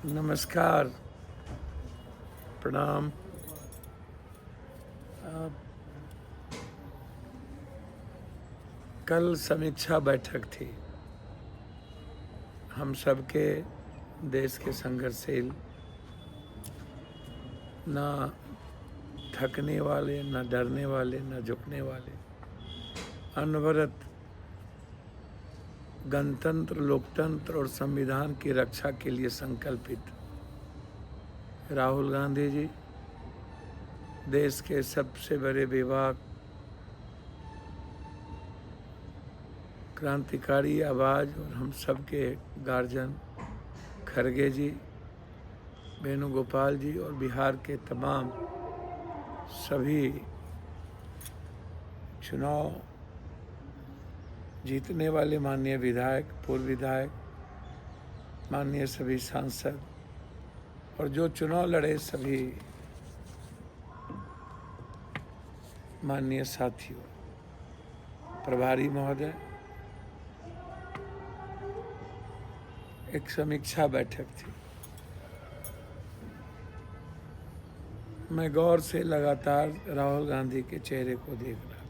नमस्कार, प्रणाम। कल समीक्षा बैठक थी। हम सबके देश के संघर्षशील, ना थकने वाले, ना डरने वाले, ना झुकने वाले, अनवरत गणतंत्र, लोकतंत्र और संविधान की रक्षा के लिए संकल्पित राहुल गांधी जी, देश के सबसे बड़े विभाग, क्रांतिकारी आवाज़ और हम सबके गार्जियन खड़गे जी, वेणुगोपाल जी और बिहार के तमाम सभी चुनाव जीतने वाले माननीय विधायक, पूर्व विधायक, माननीय सभी सांसद और जो चुनाव लड़े सभी माननीय साथियों, प्रभारी महोदय, एक समीक्षा बैठक थी। मैं गौर से लगातार राहुल गांधी के चेहरे को देख रहा था।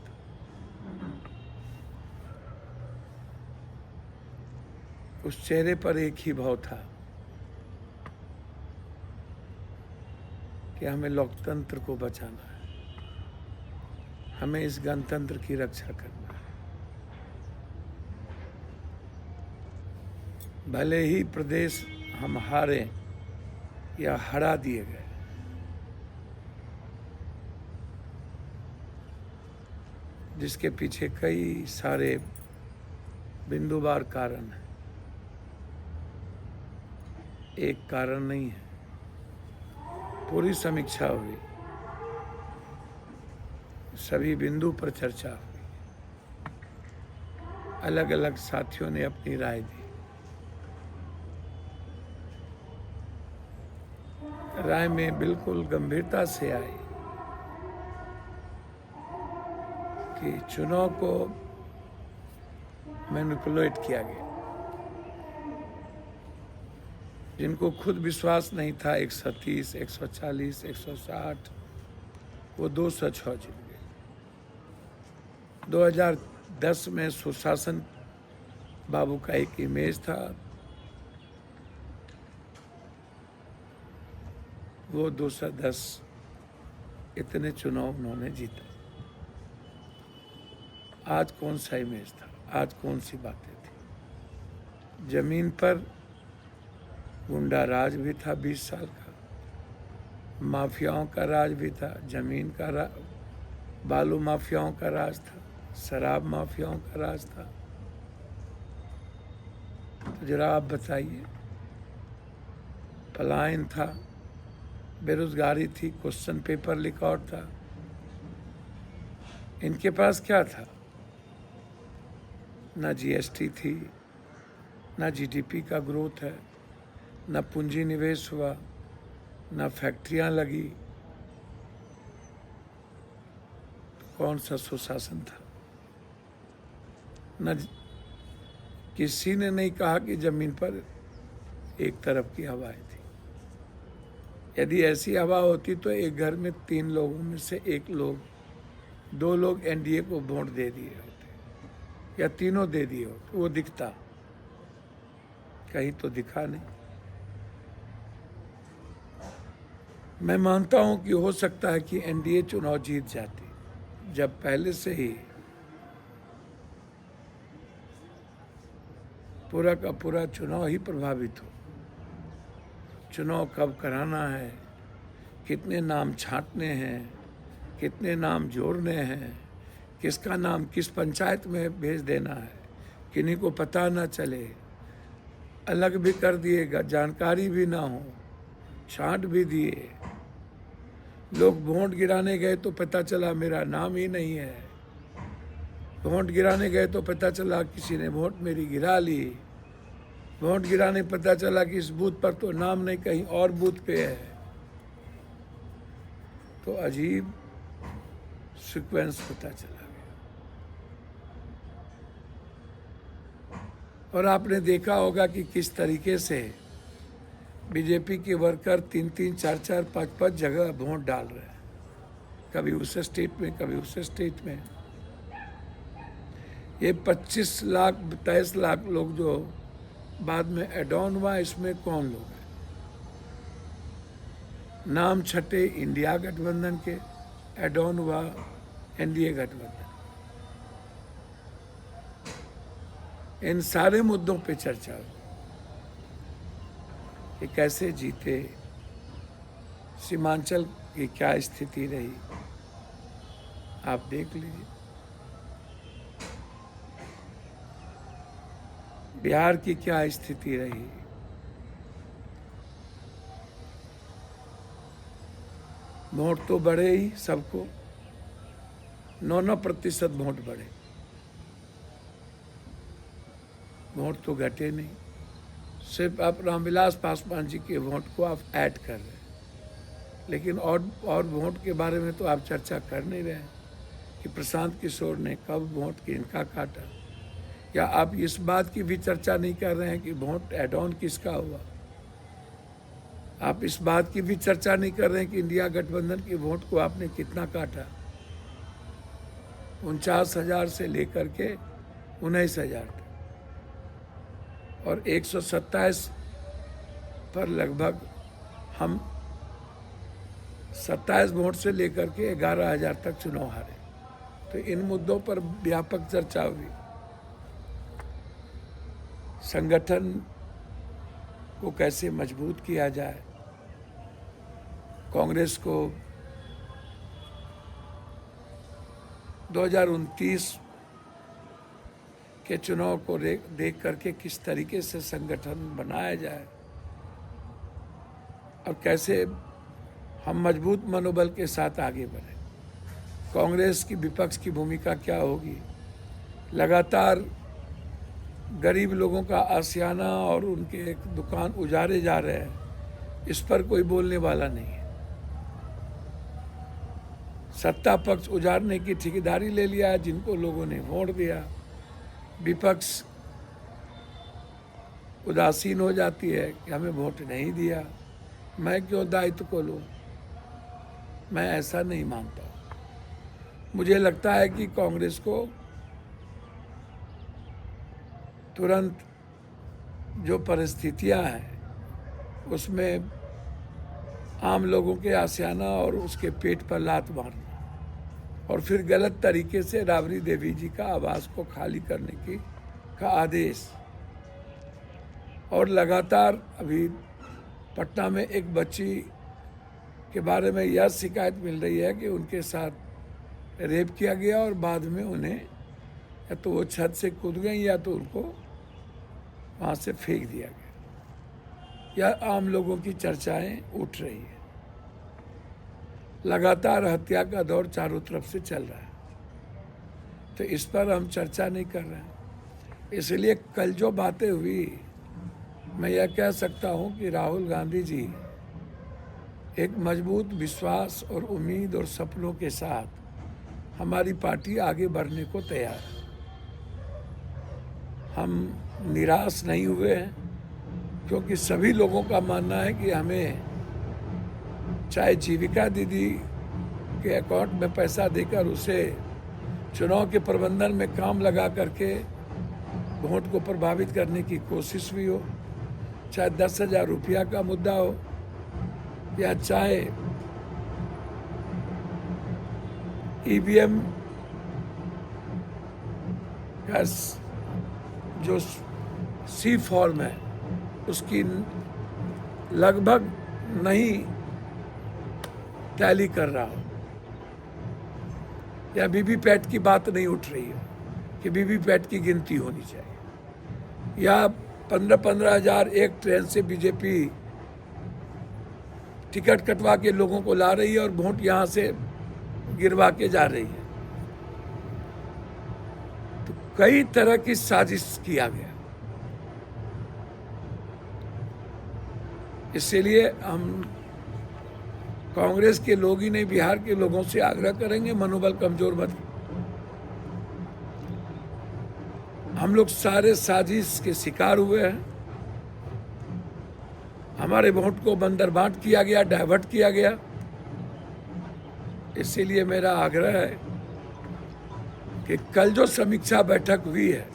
उस चेहरे पर एक ही भाव था कि हमें लोकतंत्र को बचाना है, हमें इस गणतंत्र की रक्षा करना है। भले ही प्रदेश हम हारे या हरा दिए गए, जिसके पीछे कई सारे बिंदुवार कारण हैं, एक कारण नहीं है। पूरी समीक्षा हुई, सभी बिंदु पर चर्चा हुई, अलग अलग साथियों ने अपनी राय दी। राय में बिल्कुल गंभीरता से आई कि चुनाव को मैनिपुलेट किया गया। जिनको खुद विश्वास नहीं था 130, 140, 160, वो 206 जीत गए। 2010 में सुशासन बाबू का एक इमेज था, वो 210 इतने चुनाव उन्होंने जीता। आज कौन सा इमेज था, आज कौन सी बातें थी। जमीन पर गुंडा राज भी था 20 साल का, माफियाओं का राज भी था, जमीन का बालू माफियाओं का राज था, शराब माफियाओं का राज था। तो जरा आप बताइए, पलायन था, बेरोजगारी थी, क्वेश्चन पेपर लीक आउट था। इनके पास क्या था? ना जीएसटी थी, ना जीडीपी का ग्रोथ है, ना पूंजी निवेश हुआ, ना फैक्ट्रियां लगी। कौन सा सुशासन था? न किसी ने नहीं कहा कि जमीन पर एक तरफ की हवाएं थी। यदि ऐसी हवा होती तो एक घर में 3 लोगों में से 1 लोग, 2 लोग एनडीए को वोट दे दिए होते या तीनों दे दिए होते, वो दिखता। कहीं तो दिखा नहीं। मैं मानता हूं कि हो सकता है कि एनडीए चुनाव जीत जाती, जब पहले से ही पूरा का पूरा चुनाव ही प्रभावित हो। चुनाव कब कराना है, कितने नाम छांटने हैं, कितने नाम जोड़ने हैं, किसका नाम किस पंचायत में भेज देना है, किन्हीं को पता ना चले, अलग भी कर दिएगा, जानकारी भी ना हो, छांट भी दिए। लोग वोट गिराने गए तो पता चला मेरा नाम ही नहीं है, वोट गिराने गए तो पता चला किसी ने वोट मेरी गिरा ली, वोट गिराने पता चला कि इस बूथ पर तो नाम नहीं, कहीं और बूथ पे है। तो अजीब सीक्वेंस पता चला गया। और आपने देखा होगा कि किस तरीके से बीजेपी के वर्कर 3-3, 4-4, 5-5 जगह वोट डाल रहे हैं, कभी उस स्टेट में, कभी उस स्टेट में। ये 25 लाख 23 लाख लोग जो बाद में एड ऑन हुआ, इसमें कौन लोग हैं? नाम छठे इंडिया गठबंधन के, एड ऑन हुआ एनडीए गठबंधन। इन सारे मुद्दों पे चर्चा हुई कि कैसे जीते, सीमांचल की क्या स्थिति रही, आप देख लीजिए। बिहार की क्या स्थिति रही, वोट तो बढ़े ही सबको, 9% वोट बढ़े, वोट तो घटे नहीं। सिर्फ आप रामविलास पासवान जी के वोट को आप ऐड कर रहे हैं, लेकिन और वोट के बारे में तो आप चर्चा कर नहीं रहे हैं कि प्रशांत किशोर ने कब वोट किनका काटा, या आप इस बात की भी चर्चा नहीं कर रहे हैं कि वोट एड ऑन किसका हुआ। आप इस बात की भी चर्चा नहीं कर रहे हैं कि इंडिया गठबंधन के वोट को आपने कितना काटा, 49,000 से लेकर के 19,000 तक, और 127 पर लगभग हम 27 वोट से लेकर के 11,000 तक चुनाव हारे। तो इन मुद्दों पर व्यापक चर्चा हुई। संगठन को कैसे मजबूत किया जाए, कांग्रेस को 2029 के चुनाव को देख करके किस तरीके से संगठन बनाया जाए और कैसे हम मजबूत मनोबल के साथ आगे बढ़े। कांग्रेस की विपक्ष की भूमिका क्या होगी, लगातार गरीब लोगों का आशियाना और उनके दुकान उजारे जा रहे हैं, इस पर कोई बोलने वाला नहीं है। सत्ता पक्ष उजारने की ठेकेदारी ले लिया है जिनको लोगों ने वोट दिया, विपक्ष उदासीन हो जाती है कि हमें वोट नहीं दिया, मैं क्यों दायित्व को लूं। मैं ऐसा नहीं मानता। मुझे लगता है कि कांग्रेस को तुरंत जो परिस्थितियां हैं उसमें आम लोगों के आशियाना और उसके पेट पर लात मारना और फिर गलत तरीके से राबड़ी देवी जी का आवास को खाली करने का आदेश, और लगातार अभी पटना में एक बच्ची के बारे में यह शिकायत मिल रही है कि उनके साथ रेप किया गया और बाद में उन्हें या तो वो छत से कूद गई या तो उनको वहाँ से फेंक दिया गया। यह आम लोगों की चर्चाएं उठ रही है। लगातार हत्या का दौर चारों तरफ से चल रहा है, तो इस पर हम चर्चा नहीं कर रहे हैं। इसलिए कल जो बातें हुई, मैं यह कह सकता हूं कि राहुल गांधी जी एक मजबूत विश्वास और उम्मीद और सपनों के साथ हमारी पार्टी आगे बढ़ने को तैयार है। हम निराश नहीं हुए हैं, क्योंकि सभी लोगों का मानना है कि हमें चाहे जीविका दीदी के अकाउंट में पैसा देकर उसे चुनाव के प्रबंधन में काम लगा करके वोट को प्रभावित करने की कोशिश भी हो, चाहे 10,000 रुपया का मुद्दा हो, या चाहे ईवीएम का जो सी फॉर्म है उसकी लगभग नहीं टैली कर रहा हो, या वीवीपैट की बात नहीं उठ रही है कि वीवीपैट की गिनती होनी चाहिए, या 15-15 हज़ार एक ट्रेन से बीजेपी टिकट कटवा के लोगों को ला रही है और वोट यहाँ से गिरवा के जा रही है। तो कई तरह की साजिश किया गया। इसलिए हम कांग्रेस के लोग ही नहीं, बिहार के लोगों से आग्रह करेंगे, मनोबल कमजोर मत। हम लोग सारे साजिश के शिकार हुए हैं। हमारे वोट को बंदरबाट किया गया, डाइवर्ट किया गया। इसीलिए मेरा आग्रह है कि कल जो समीक्षा बैठक हुई है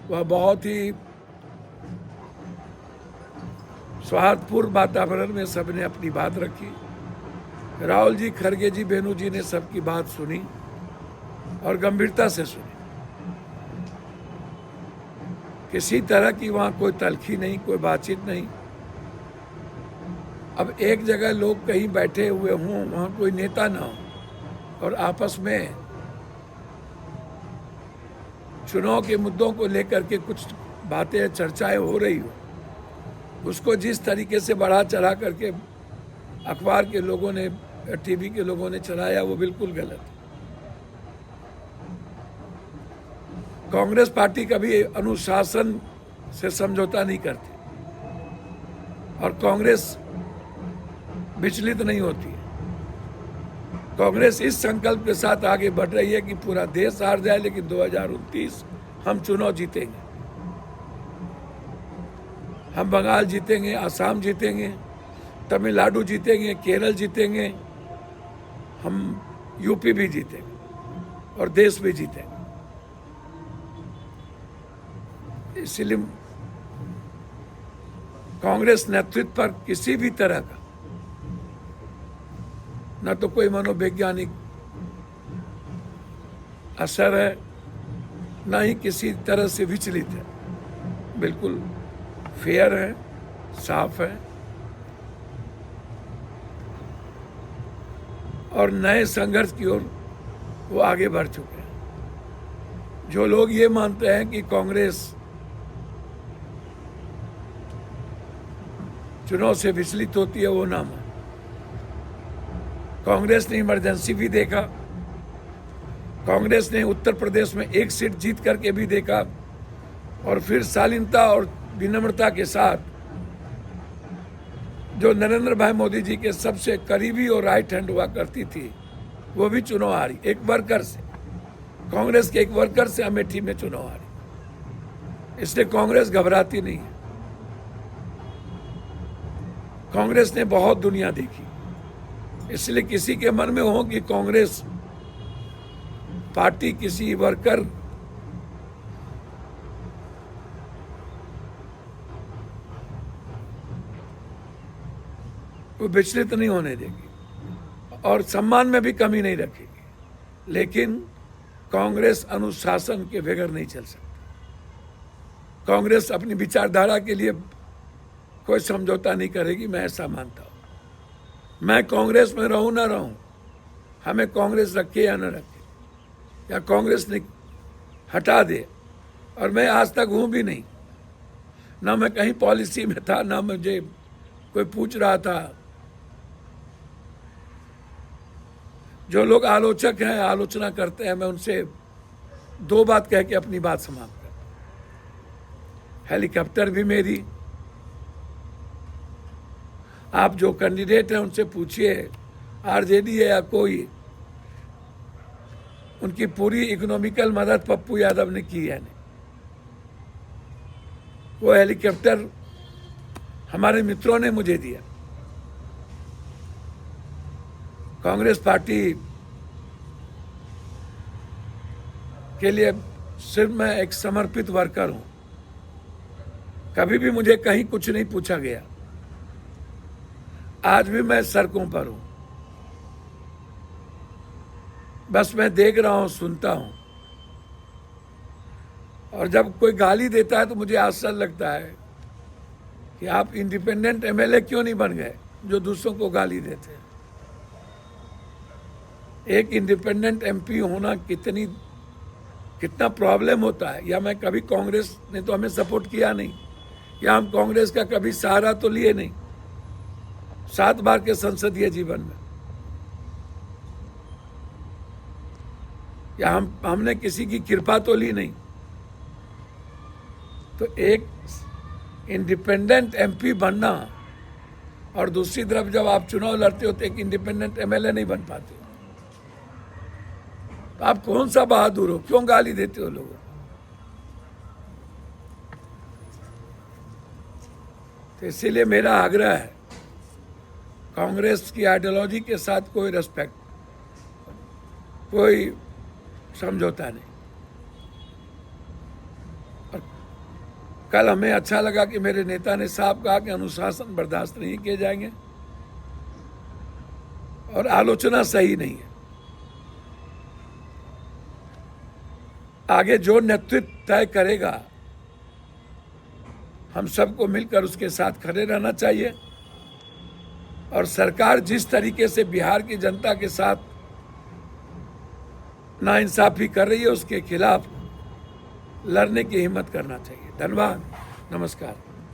वह बहुत ही सौहार्दपूर्ण वातावरण में सबने अपनी बात रखी। राहुल जी, खड़गे जी, बेनू जी ने सबकी बात सुनी और गंभीरता से सुनी। किसी तरह की वहां कोई तलखी नहीं, कोई बातचीत नहीं। अब एक जगह लोग कहीं बैठे हुए हों, वहां कोई नेता ना हो और आपस में चुनाव के मुद्दों को लेकर के कुछ बातें, चर्चाएं हो रही हो, उसको जिस तरीके से बढ़ा चढ़ा करके अखबार के लोगों ने, टीवी के लोगों ने चलाया, वो बिल्कुल गलत है। कांग्रेस पार्टी कभी अनुशासन से समझौता नहीं करती और कांग्रेस विचलित नहीं होती है। कांग्रेस इस संकल्प के साथ आगे बढ़ रही है कि पूरा देश हार जाए लेकिन 2029 हम चुनाव जीतेंगे। हम बंगाल जीतेंगे, असम जीतेंगे, तमिलनाडु जीतेंगे, केरल जीतेंगे, हम यूपी भी जीतेंगे और देश भी जीतेंगे। इसलिए कांग्रेस नेतृत्व पर किसी भी तरह का न तो कोई मनोवैज्ञानिक असर है, न ही किसी तरह से विचलित है। बिल्कुल फेयर है, साफ है और नए संघर्ष की ओर वो आगे बढ़ चुके हैं। जो लोग ये मानते हैं कि कांग्रेस चुनाव से विचलित होती है, वो ना मान। कांग्रेस ने इमरजेंसी भी देखा, कांग्रेस ने उत्तर प्रदेश में एक सीट जीत करके भी देखा और फिर शालीनता और विनम्रता के साथ जो नरेंद्र भाई मोदी जी के सबसे करीबी और राइट हैंड हुआ करती थी, वो भी चुनाव हारी। एक वर्कर से, कांग्रेस के एक वर्कर से अमेठी में चुनाव हारी। इसलिए कांग्रेस घबराती नहीं है। कांग्रेस ने बहुत दुनिया देखी, इसलिए किसी के मन में हो कि कांग्रेस पार्टी किसी वर्कर को विचलित नहीं होने देगी और सम्मान में भी कमी नहीं रखेगी। लेकिन कांग्रेस अनुशासन के बगैर नहीं चल सकती। कांग्रेस अपनी विचारधारा के लिए कोई समझौता नहीं करेगी, मैं ऐसा मानता हूं। मैं कांग्रेस में रहूं ना रहूं, हमें कांग्रेस रखे या न रखे, या कांग्रेस ने हटा दे, और मैं आज तक हूं भी नहीं, ना मैं कहीं पॉलिसी में था, ना मुझे कोई पूछ रहा था। जो लोग आलोचक हैं, आलोचना करते हैं, मैं उनसे दो बात कह के अपनी बात समाप्त कर। हेलीकॉप्टर भी मेरी, आप जो कैंडिडेट हैं उनसे पूछिए, आरजेडी है या कोई, उनकी पूरी इकोनॉमिकल मदद पप्पू यादव ने की है। वो हेलीकॉप्टर हमारे मित्रों ने मुझे दिया। कांग्रेस पार्टी के लिए सिर्फ मैं एक समर्पित वर्कर हूं। कभी भी मुझे कहीं कुछ नहीं पूछा गया। आज भी मैं सड़कों पर हूं, बस मैं देख रहा हूं, सुनता हूं। और जब कोई गाली देता है तो मुझे आश्चर्य लगता है कि आप इंडिपेंडेंट एमएलए क्यों नहीं बन गए जो दूसरों को गाली देते हैं। एक इंडिपेंडेंट एमपी होना कितना प्रॉब्लम होता है। या मैं कभी, कांग्रेस ने तो हमें सपोर्ट किया नहीं, या हम कांग्रेस का कभी सहारा तो लिए नहीं 7 बार के संसदीय जीवन में, या हमने किसी की कृपा तो ली नहीं। तो एक इंडिपेंडेंट एमपी बनना और दूसरी तरफ जब आप चुनाव लड़ते हो तो एक इंडिपेंडेंट एमएलए नहीं बन पाते। तो आप कौन सा बहादुर हो, क्यों गाली देते हो लोगों? तो इसीलिए मेरा आग्रह है, कांग्रेस की आइडियोलॉजी के साथ कोई रिस्पेक्ट, कोई समझौता नहीं। और कल हमें अच्छा लगा कि मेरे नेता ने साफ कहा कि अनुशासन बर्दाश्त नहीं किए जाएंगे और आलोचना सही नहीं है। आगे जो नेतृत्व तय करेगा, हम सबको मिलकर उसके साथ खड़े रहना चाहिए। और सरकार जिस तरीके से बिहार की जनता के साथ नाइंसाफी कर रही है, उसके खिलाफ लड़ने की हिम्मत करना चाहिए। धन्यवाद, नमस्कार।